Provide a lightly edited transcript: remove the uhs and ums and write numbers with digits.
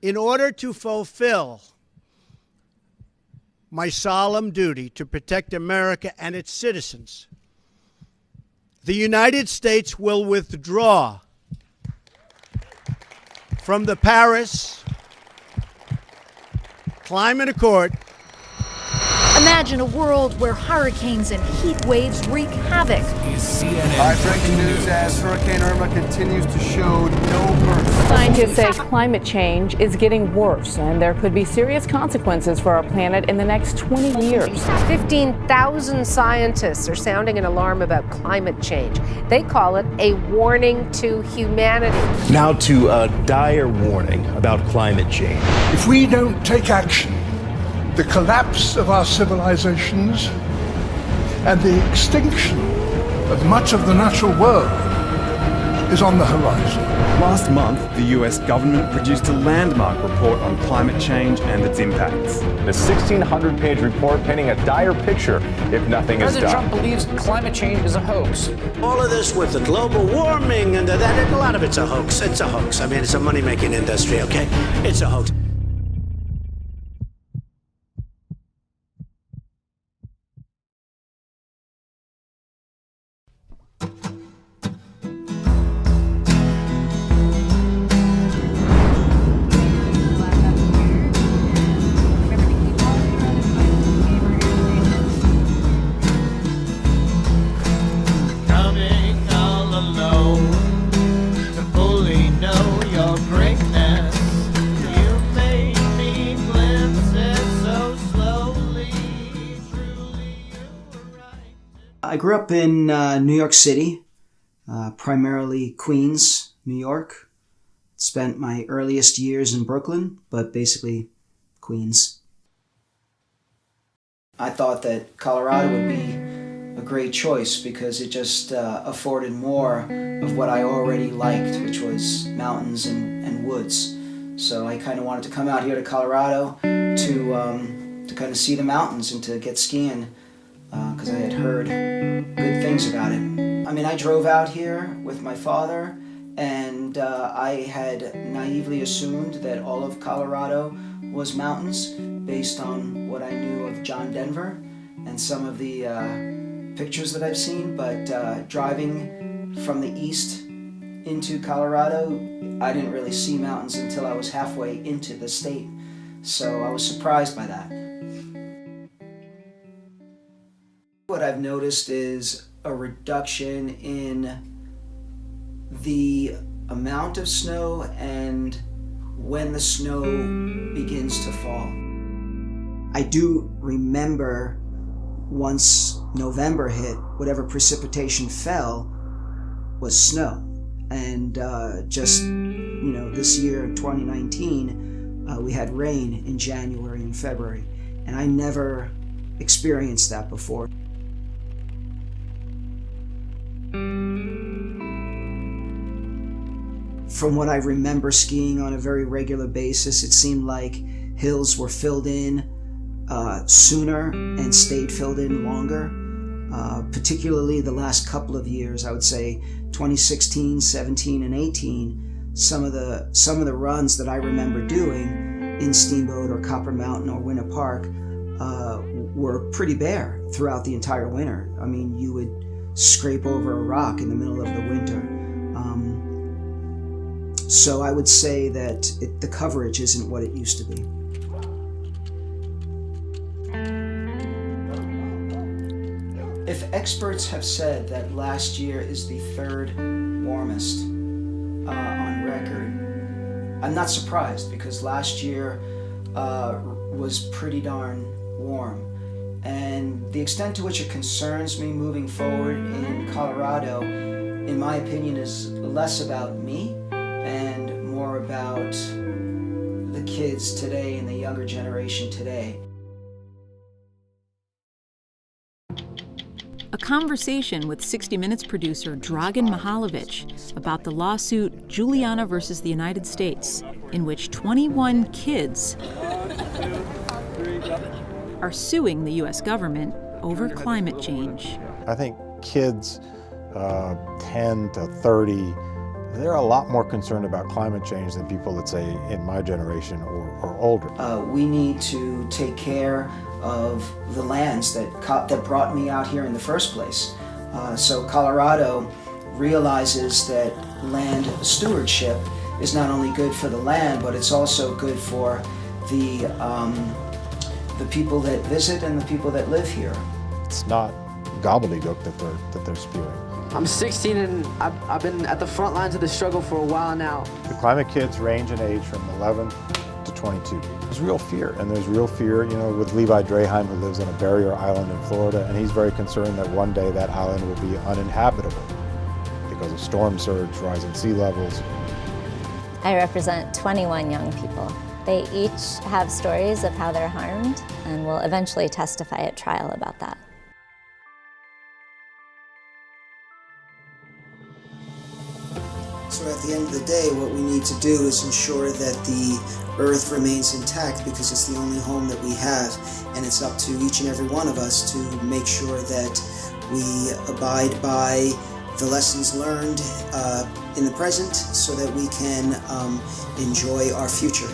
In order to fulfill my solemn duty to protect America and its citizens, the United States will withdraw from the Paris Climate Accord. Imagine a world where hurricanes and heat waves wreak havoc. All right, breaking news as Hurricane Irma continues to show no mercy. Scientists say climate change is getting worse, and there could be serious consequences for our planet in the next 20 years. 15,000 scientists are sounding an alarm about climate change. They call it a warning to humanity. Now to a dire warning about climate change. If we don't take action, the collapse of our civilizations and the extinction of much of the natural world is on the horizon. Last month, the US government produced a landmark report on climate change and its impacts. A 1,600-page report painting a dire picture if nothing is done. President Trump believes climate change is a hoax. All of this with the global warming and that, a lot of it's a hoax. It's a hoax. I mean, it's a money-making industry, okay? It's a hoax. I grew up in New York City, primarily Queens, New York. Spent my earliest years in Brooklyn, but basically Queens. I thought that Colorado would be a great choice because it just afforded more of what I already liked, which was mountains and woods. So I kind of wanted to come out here to Colorado to kind of see the mountains and to get skiing. Because I had heard good things about it. I mean, I drove out here with my father, and I had naively assumed that all of Colorado was mountains based on what I knew of John Denver and some of the pictures that I've seen. But driving from the east into Colorado, I didn't really see mountains until I was halfway into the state. So I was surprised by that. What I've noticed is a reduction in the amount of snow and when the snow begins to fall. I do remember once November hit, whatever precipitation fell was snow. And this year in 2019, we had rain in January and February. And I never experienced that before. From what I remember skiing on a very regular basis, it seemed like hills were filled in sooner and stayed filled in longer. Particularly the last couple of years, I would say 2016, 17, and 18, some of the runs that I remember doing in Steamboat or Copper Mountain or Winter Park were pretty bare throughout the entire winter. I mean, you would scrape over a rock in the middle of the winter. So I would say that the coverage isn't what it used to be. If experts have said that last year is the third warmest on record, I'm not surprised because last year was pretty darn warm. And the extent to which it concerns me moving forward in Colorado, in my opinion, is less about me and more about the kids today and the younger generation today. A conversation with 60 Minutes producer Dragan Mihalovic about the lawsuit Juliana versus the United States, in which 21 kids are suing the U.S. government over climate change. I think kids 10 to 30 They're a lot more concerned about climate change than people, let's say, in my generation or older. We need to take care of the lands that brought me out here in the first place. So Colorado realizes that land stewardship is not only good for the land, but it's also good for the people that visit and the people that live here. It's not gobbledygook that they're spewing. I'm 16 and I've been at the front lines of the struggle for a while now. The climate kids range in age from 11 to 22. There's real fear, and there's real fear, with Levi Draheim, who lives on a barrier island in Florida, and he's very concerned that one day that island will be uninhabitable because of storm surge, rising sea levels. I represent 21 young people. They each have stories of how they're harmed and will eventually testify at trial about that. So at the end of the day, what we need to do is ensure that the earth remains intact, because it's the only home that we have, and it's up to each and every one of us to make sure that we abide by the lessons learned in the present so that we can enjoy our future.